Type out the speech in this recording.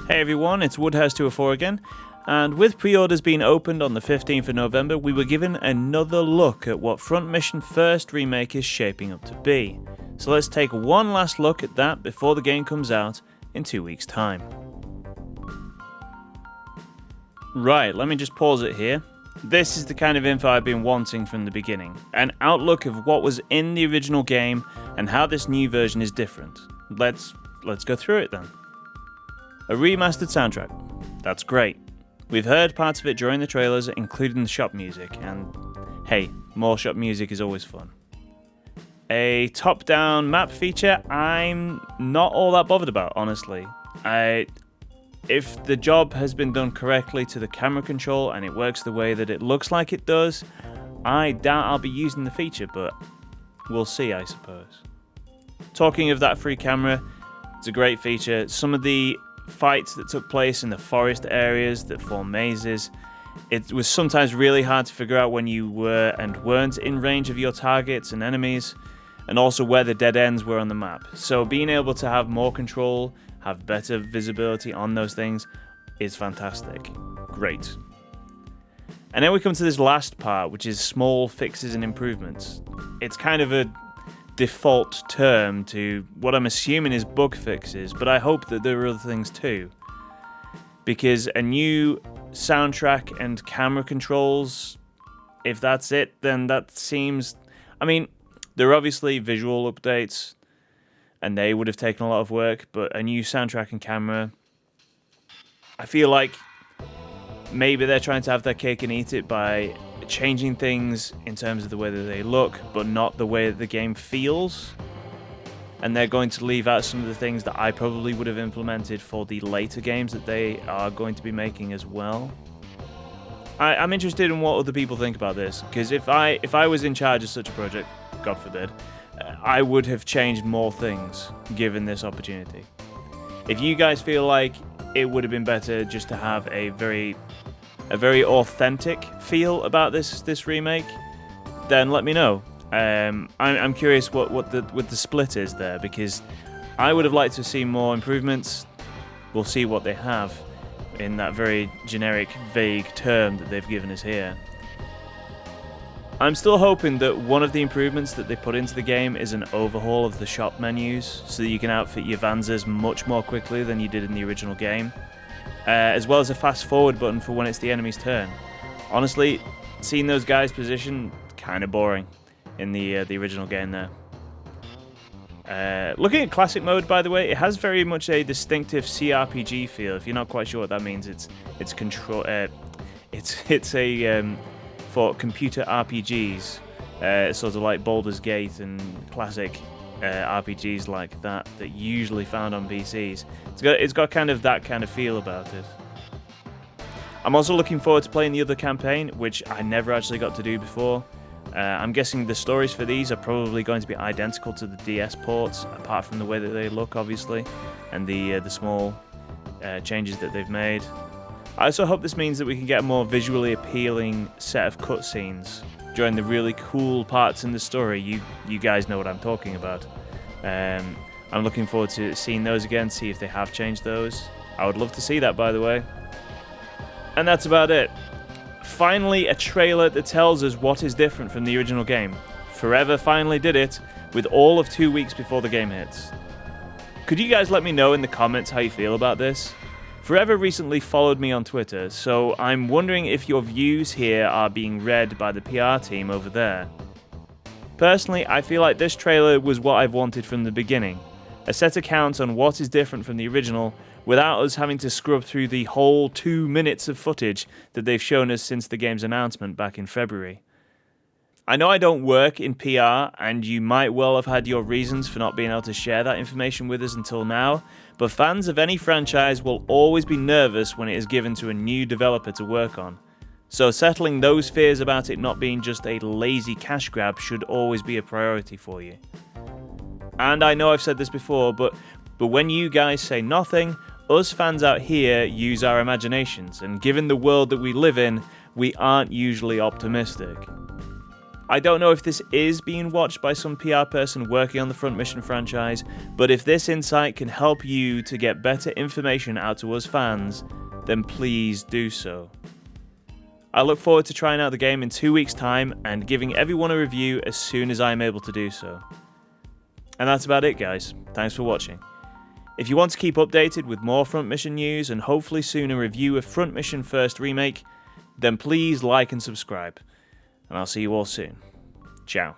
Hey everyone, it's Woodhouse204 again, and with pre-orders being opened on the 15th of November, we were given another look at what Front Mission First Remake is shaping up to be. So let's take one last look at that before the game comes out in 2 weeks' time. Right, let me just pause it here. This is the kind of info I've been wanting from the beginning. An outlook of what was in the original game and how this new version is different. Let's go through it then. A remastered soundtrack. That's great. We've heard parts of it during the trailers, including the shop music, and hey, more shop music is always fun. A top-down map feature I'm not all that bothered about, honestly. If the job has been done correctly to the camera control and it works the way that it looks like it does, I doubt I'll be using the feature, but we'll see, I suppose. Talking of that free camera, it's a great feature. Some of the fights that took place in the forest areas that form mazes, it was sometimes really hard to figure out when you were and weren't in range of your targets and enemies, and also where the dead ends were on the map. So being able to have more control, have better visibility on those things is fantastic. Great. And then we come to this last part, which is small fixes and improvements. It's kind of a default term to what I'm assuming is bug fixes, but I hope that there are other things too. Because a new soundtrack and camera controls, if that's it, then that seems... I mean, there are obviously visual updates, and they would have taken a lot of work, but a new soundtrack and camera, I feel like maybe they're trying to have their cake and eat it by changing things in terms of the way that they look, but not the way that the game feels. And they're going to leave out some of the things that I probably would have implemented for the later games that they are going to be making as well. I'm interested in what other people think about this, because if I was in charge of such a project, God forbid, I would have changed more things given this opportunity. If you guys feel like it would have been better just to have a very authentic feel about this remake, then let me know. I'm curious what the split is there, because I would have liked to see more improvements. We'll see what they have in that very generic, vague term that they've given us here. I'm still hoping that one of the improvements that they put into the game is an overhaul of the shop menus, so that you can outfit your Vanzas much more quickly than you did in the original game, as well as a fast forward button for when it's the enemy's turn. Honestly, seeing those guys position, kind of boring in the original game there. Looking at classic mode, by the way, it has very much a distinctive CRPG feel. If you're not quite sure what that means, it's control. It's a for computer RPGs, sort of like Baldur's Gate and classic RPGs like that usually found on PCs. It's got kind of that kind of feel about it. I'm also looking forward to playing the other campaign, which I never actually got to do before. I'm guessing the stories for these are probably going to be identical to the DS ports, apart from the way that they look, obviously, and the small changes that they've made. I also hope this means that we can get a more visually appealing set of cutscenes during the really cool parts in the story. You guys know what I'm talking about. I'm looking forward to seeing those again, see if they have changed those. I would love to see that, by the way. And that's about it. Finally, a trailer that tells us what is different from the original game. Forever finally did it, with all of 2 weeks before the game hits. Could you guys let me know in the comments how you feel about this? Forever recently followed me on Twitter, so I'm wondering if your views here are being read by the PR team over there. Personally, I feel like this trailer was what I've wanted from the beginning. A set of counts on what is different from the original, without us having to scrub through the whole 2 minutes of footage that they've shown us since the game's announcement back in February. I know I don't work in PR, and you might well have had your reasons for not being able to share that information with us until now, but fans of any franchise will always be nervous when it is given to a new developer to work on. So settling those fears about it not being just a lazy cash grab should always be a priority for you. And I know I've said this before, but when you guys say nothing, us fans out here use our imaginations, and given the world that we live in, we aren't usually optimistic. I don't know if this is being watched by some PR person working on the Front Mission franchise, but if this insight can help you to get better information out to us fans, then please do so. I look forward to trying out the game in 2 weeks' time and giving everyone a review as soon as I am able to do so. And that's about it, guys. Thanks for watching. If you want to keep updated with more Front Mission news and hopefully soon a review of Front Mission First Remake, then please like and subscribe. And I'll see you all soon. Ciao.